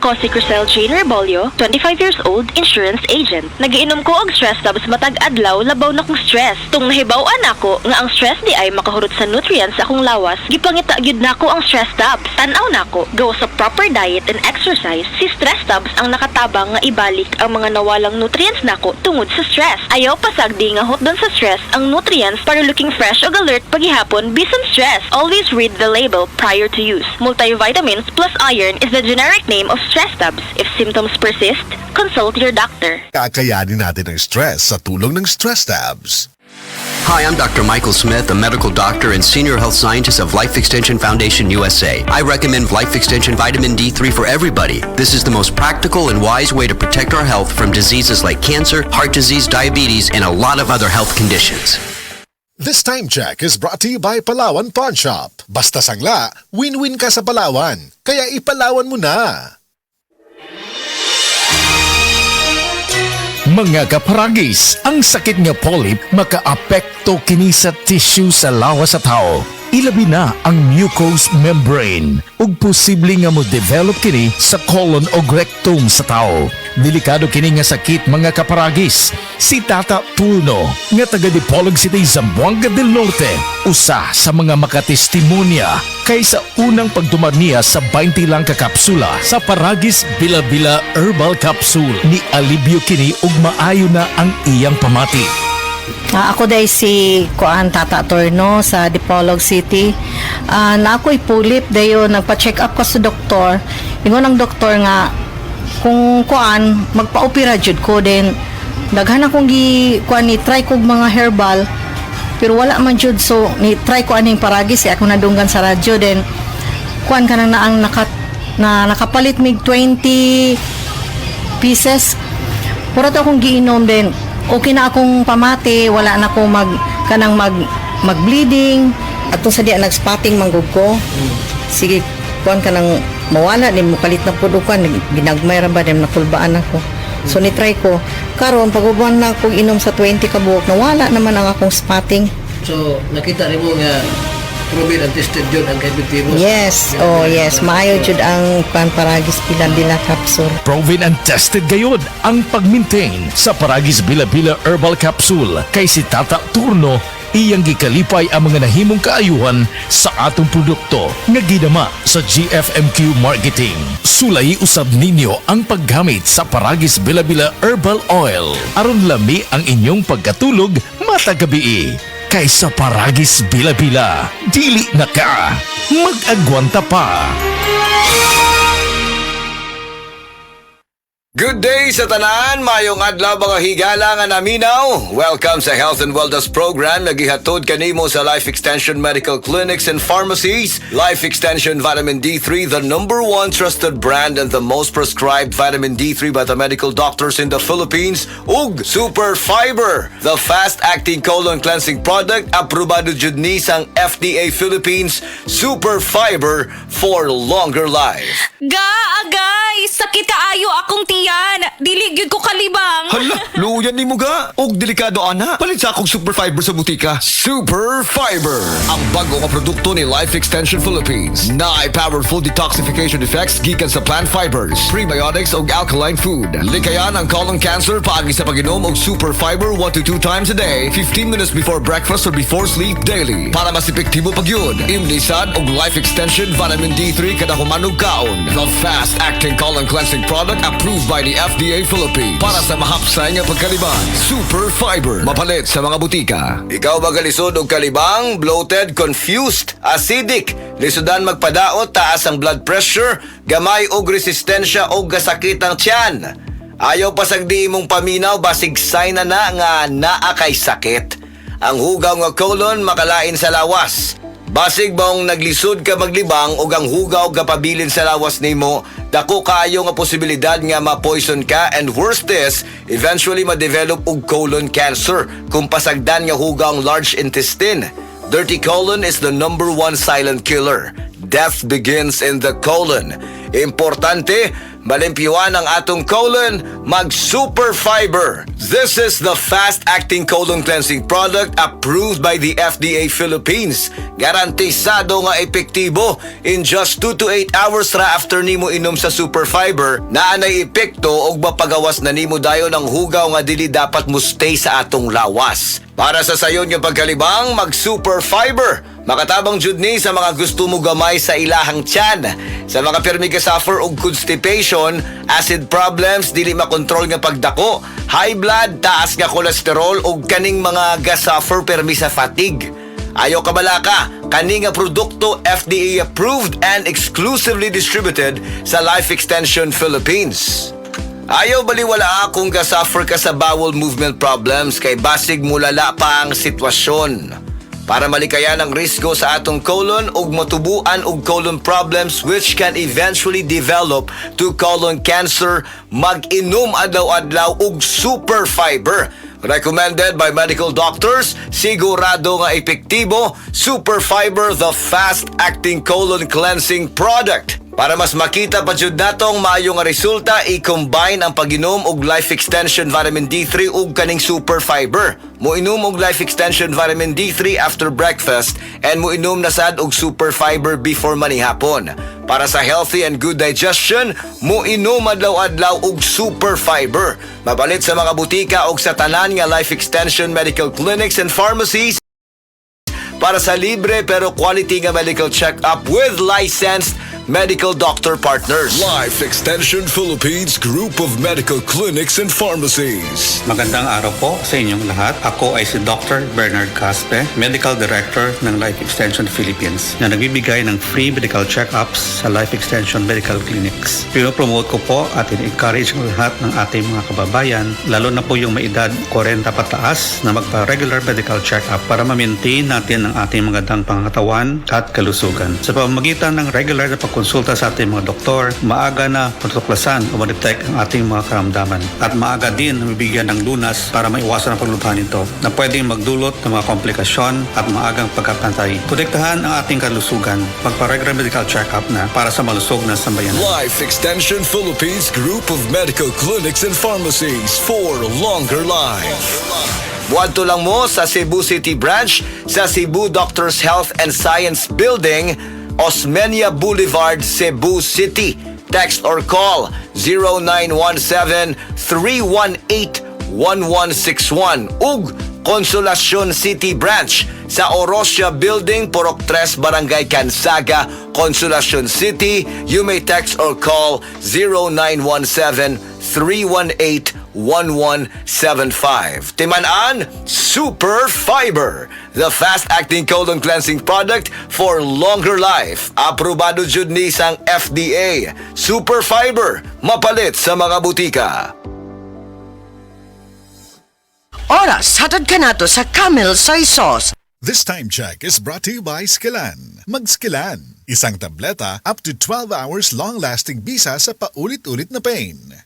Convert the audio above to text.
Ako si Crisel Jane Rebolio, 25 years old, insurance agent. Nagiinom ko og stress tabs matag adlaw labaw na kong stress. Tung nahibaw-an ako nga ang stress di ay makahurot sa nutrients sa akong lawas, gipangita gyud nako ang stress tabs. Tan-aw nako, gawa sa proper diet and exercise, si stress tabs ang nakatabang nga ibalik ang mga nawalang nutrients nako tungod sa stress. Ayaw pasagdi nga hot doon sa stress ang nutrients para looking fresh o alert paghihapon bisan stress. Always read the label prior to use. Multivitamins plus iron is the generic name of stress tabs. If symptoms persist, consult your doctor. Kakayanin natin ang stress sa tulong ng Stress Tabs. Hi, I'm Dr. Michael Smith, a medical doctor and senior health scientist of Life Extension Foundation USA. I recommend Life Extension Vitamin D3 for everybody. This is the most practical and wise way to protect our health from diseases like cancer, heart disease, diabetes, and a lot of other health conditions. This time check is brought to you by Palawan Pawn Shop. Basta sangla, win-win ka sa Palawan. Kaya ipalawan mo na! Mga kaparagis, ang sakit nga polyp makaapekto kini sa tissue sa lawas sa tao. Ilabi na ang mucous membrane ug posible nga mo-develop kini sa colon o rectum sa tao. Delikado kini nga sakit mga kaparagis. Si Tata Tulno nga taga Dipolog City, Zamboanga del Norte, usa sa mga makatestimonya kay sa unang pagtumar niya sa 20 lang ka kapsula sa Paragis Bila-Bila Herbal Capsule ni alibyo kini ug maayo na ang iyang pamati. Ako dahil si Tata Torno sa Dipolog City. Na ako'y pulip dayo nagpa-check up ko sa doktor. Ingon ang doktor nga kung magpa-opera jud ko din. Daghan akong ni try kog mga herbal pero wala man jud, so ni try ko aning Paragis ako nadunggan sa radyo din. Kanang naang nakapalit mig 20 pieces. Puro to akong giinom din. Okay na akong pamati, wala na akong mag-bleeding. Atong sa diya nag-spotting manggug ko. Sige, kuan ka nang mawala, di mo kalit na po dukan, ginagmay ra ba, di nakulbaan ako. So ni-try ko. Karon pag-uban na akong inom sa 20 ka buok, nawala naman ang akong spotting. So, nakita rin mo nga proven and tested yun ang kaibitivos. Yes, yes. Maayo jud ang Paragis Bila-Bila Capsule. Proven and tested gayud ang pag-maintain sa Paragis Bila-Bila Herbal Capsule kay si Tata Turno iyang gikalipay ang mga nahimong kaayuhan sa atong produkto nga gidama sa GFMQ Marketing. Sulay usab ninyo ang paggamit sa Paragis Bila-Bila Herbal Oil aron lami ang inyong pagkatulog matag gabi. Kaysa Paragis Bila-Bila, dili na ka, mag-agwanta pa. Good day sa tanan, mayong adlaw mga higala nga naminaw. Welcome sa Health and Wellness Program na gihatod kanimo sa Life Extension Medical Clinics and Pharmacies. Life Extension Vitamin D3, the #1 trusted brand and the most prescribed vitamin D3 by the medical doctors in the Philippines. Ug Super Fiber, the fast-acting colon cleansing product, aprobado jud ni sang FDA Philippines. Super Fiber for longer life. Agay! Sakit kaayo akong tiyan! Dili gyud ko kalibang! Hala, luyan ni mo ga. Og delikado ana. Palit sa akong Super Fiber sa butika. Super Fiber, ang bago nga produkto ni Life Extension Philippines. Naay powerful detoxification effects gikan sa plant fibers, prebiotics og alkaline food. Likayan ang colon cancer paagi sa pag-inom og Super Fiber 1 to 2 times a day, 15 minutes before breakfast or before sleep daily. Para mas epektibo pagyud, imnisad og Life Extension Vitamin D3 kada humanog kaon. The fast-acting colon cleansing product approved by the FDA Philippines para sa mahapsay nga pagkalibang. Super Fiber, mapalit sa mga butika. Ikaw ba galisod og kalibang, bloated, confused, acidic, lisudan magpadaot, taas ang blood pressure, gamay og resistensya og gasakit ang tiyan? Ayaw pasagdi imong paminaw, basig sign na nga naa kay sakit. Ang hugaw nga colon makalain sa lawas. Basig bang naglisod ka maglibang o ang hugaw kapabilin sa lawas nimo, dako kaayo nga posibilidad nga ma-poison ka, and worse is, eventually ma-develop og colon cancer kung pasagdan nga hugaw ang large intestine. Dirty colon is the #1 silent killer. Death begins in the colon. Importante, malimpyuan ang atong colon, mag Super Fiber. This is the fast-acting colon cleansing product approved by the FDA Philippines. Garantisado nga epektibo in just 2 to 8 hours ra after nimo inom sa Super Fiber, naanay epekto og mapagawas na nimo dayon ang hugaw nga dili dapat mo stay sa atong lawas. Para sa sayon nga pagkalibang, mag Super Fiber. Makatabang jud ni sa mga gusto mo gamay sa ilahang tiyan. Sa mga pirmi ka suffer og constipation, acid problems, dili makontrol nga pagdako, high blood, taas nga kolesterol ug kaning mga ga-suffer permi sa fatigue. Ayaw kabalaka, kani nga produkto FDA approved and exclusively distributed sa Life Extension Philippines. Ayaw baliwala kung ga-suffer ka sa bowel movement problems kay basig mulala pa ang sitwasyon. Para malikayan ang risgo sa atong colon ug matubuan og colon problems which can eventually develop to colon cancer, mag-inom adlaw-adlaw og Super Fiber. Recommended by medical doctors, sigurado nga epektibo, Super Fiber, the fast-acting colon cleansing product. Para mas makita pa jud natong maayo nga resulta, i-combine ang pag-inom og Life Extension Vitamin D3 ug kaning Super Fiber. Moinom og Life Extension Vitamin D3 after breakfast and moinom na sad og Super Fiber before manihapon. Para sa healthy and good digestion, moinom adlaw-adlaw og Super Fiber. Mabalit sa mga butika og sa tanan nga Life Extension medical clinics and pharmacies para sa libre pero quality nga medical check-up with licensed medical doctor partners. Life Extension Philippines Group of Medical Clinics and Pharmacies. Magandang araw po sa inyong lahat. Ako ay si Dr. Bernard Caspe, Medical Director ng Life Extension Philippines na nagbibigay ng free medical check-ups sa Life Extension Medical Clinics. Pinopromote ko po at in-encourage ang lahat ng ating mga kababayan, lalo na po yung may edad 40 pataas na magpa-regular medical check-up para ma-maintain natin ang ating magandang pangatawan at kalusugan. Sa pamamagitan ng regular na pagkonsulta sa ating mga doktor, maaga na matutuklasan o ma-detect ang ating mga karamdaman at maaga din na mabigyan ng lunas para maiwasan ang paglubhan nito na pwedeng magdulot ng mga komplikasyon at maagang pagkapantay. Protektahan ang ating kalusugan. Magpa-regular medical check-up na para sa malusog na sambayanan. Life Extension Philippines Group of Medical Clinics and Pharmacies for longer life. Buwadto lang mo sa Cebu City Branch sa Cebu Doctors Health and Science Building, Osmeña Boulevard, Cebu City. Text or call 0917-318-1161 ug Consolacion City Branch sa Orosia Building, Purok 3, Barangay Cansaga, Consolacion City. You may text or call 0917-318-1175. Timan-an, Super Fiber, the fast-acting colon cleansing product for longer life. Aprobado jud ni sang FDA. Super Fiber, mapalit sa mga butika. Oras, hatod ka nato sa Camel Soy Sauce. This time check is brought to you by Skilan. Mag-Skilan. Isang tableta up to 12 hours long-lasting bisa sa paulit-ulit na pain.